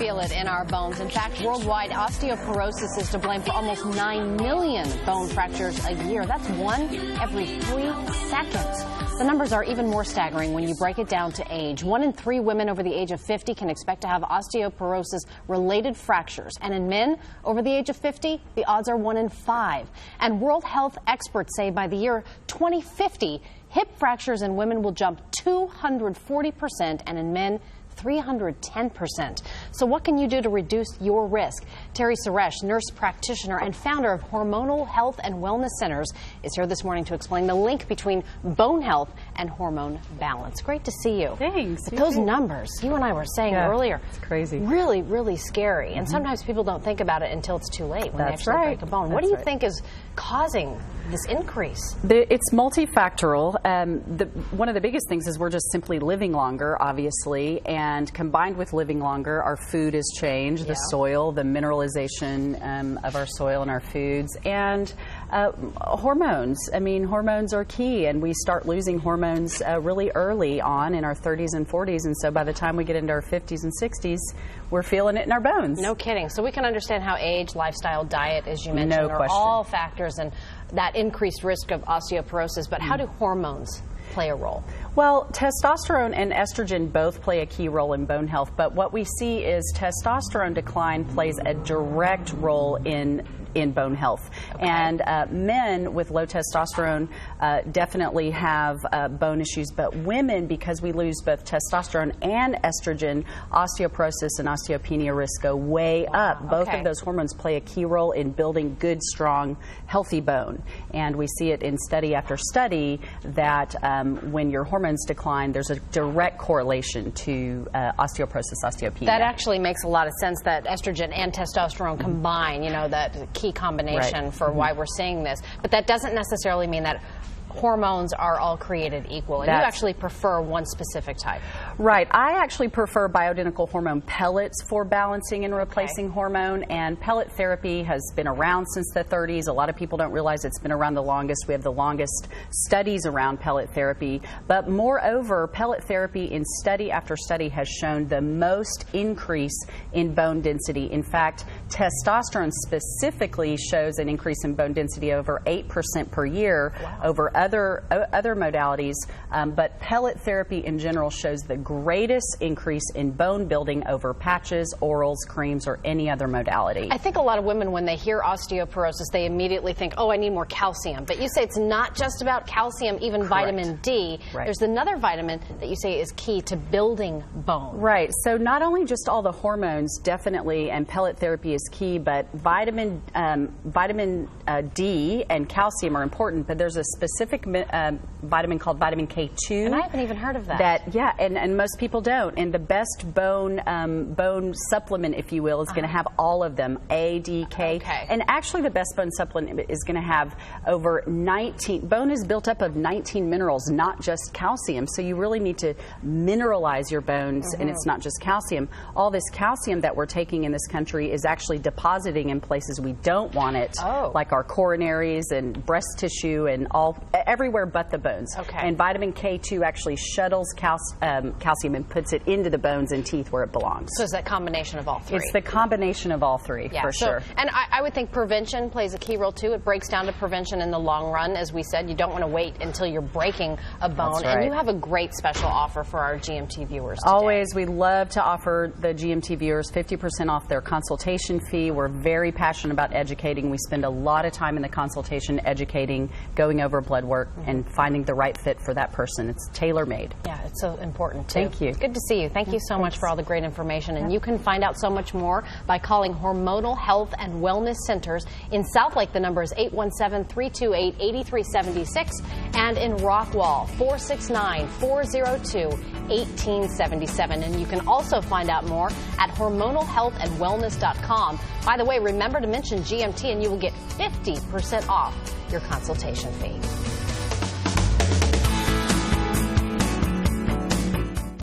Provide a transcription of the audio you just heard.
feel it in our bones. In fact, worldwide, osteoporosis is to blame for almost 9 million bone fractures a year. That's one every 3 seconds. The numbers are even more staggering when you break it down to age. 1 in 3 women over the age of 50 can expect to have osteoporosis-related fractures. And in men over the age of 50, the odds are 1 in 5. And World Health experts say by the year 2050, hip fractures in women will jump 240% and in men 310%. So what can you do to reduce your risk? Terry Suresh, nurse practitioner and founder of Hormonal Health and Wellness Centers, is here this morning to explain the link between bone health and hormone balance. Great to see you. Thanks. But those numbers, you and I were saying earlier, it's crazy. Really, really scary. And sometimes people don't think about it until it's too late when they actually break a bone. What do you think is causing this increase? It's multifactorial. One of the biggest things is we're just simply living longer, obviously, and combined with living longer, our food has changed, the soil, the mineralization of our soil and our foods, and hormones. I mean, hormones are key, and we start losing hormones really early on in our 30s and 40s, and so by the time we get into our 50s and 60s, we're feeling it in our bones. No kidding. So we can understand how age, lifestyle, diet, as you mentioned, are all factors in that increased risk of osteoporosis. But how do hormones play a role? Well, testosterone and estrogen both play a key role in bone health, but what we see is testosterone decline plays a direct role in bone health. And men with low testosterone definitely have bone issues, but women, because we lose both testosterone and estrogen, osteoporosis and osteopenia risk go way up. Both of those hormones play a key role in building good, strong, healthy bone. And we see it in study after study that when your hormones decline, there's a direct correlation to osteoporosis, osteopenia. That actually makes a lot of sense, that estrogen and testosterone combine, you know, that key combination for why we're seeing this. But that doesn't necessarily mean that hormones are all created equal, and you actually prefer one specific type. Right. I actually prefer bioidentical hormone pellets for balancing and replacing hormone, and pellet therapy has been around since the 30s. A lot of people don't realize it's been around the longest. We have the longest studies around pellet therapy, but moreover, pellet therapy in study after study has shown the most increase in bone density. In fact, testosterone specifically shows an increase in bone density over 8% per year over other modalities, but pellet therapy in general shows the greatest increase in bone building over patches, orals, creams, or any other modality. I think a lot of women, when they hear osteoporosis, they immediately think, oh, I need more calcium. But you say it's not just about calcium, even vitamin D. There's another vitamin that you say is key to building bone. Right. So not only just all the hormones, definitely, and pellet therapy is key, but vitamin D and calcium are important, but there's a specific vitamin called vitamin K2. And I haven't even heard of that. And most people don't. And the best bone supplement, if you will, is going to have all of them, A, D, K. And actually the best bone supplement is going to have over 19, bone is built up of 19 minerals, not just calcium. So you really need to mineralize your bones, and it's not just calcium. All this calcium that we're taking in this country is actually depositing in places we don't want it, like our coronaries and breast tissue and everywhere but the bones. And vitamin K2 actually shuttles calcium and puts it into the bones and teeth where it belongs. So it's that combination of all three. It's the combination of all three, for sure. And I would think prevention plays a key role too. It breaks down to prevention in the long run. As we said, you don't want to wait until you're breaking a bone. And you have a great special offer for our GMT viewers today. Always, we love to offer the GMT viewers 50% off their consultation fee. We're very passionate about educating. We spend a lot of time in the consultation educating, going over blood work, and finding the right fit for that person. It's tailor-made. Yeah, it's so important too. Thank you. Good to see you. Thank you so much for all the great information. And you can find out so much more by calling Hormonal Health and Wellness Centers. In South Lake, the number is 817-328-8376, and in Rockwall, 469-402-1877. And you can also find out more at hormonalhealthandwellness.com. By the way, remember to mention GMT and you will get 50% off your consultation fee.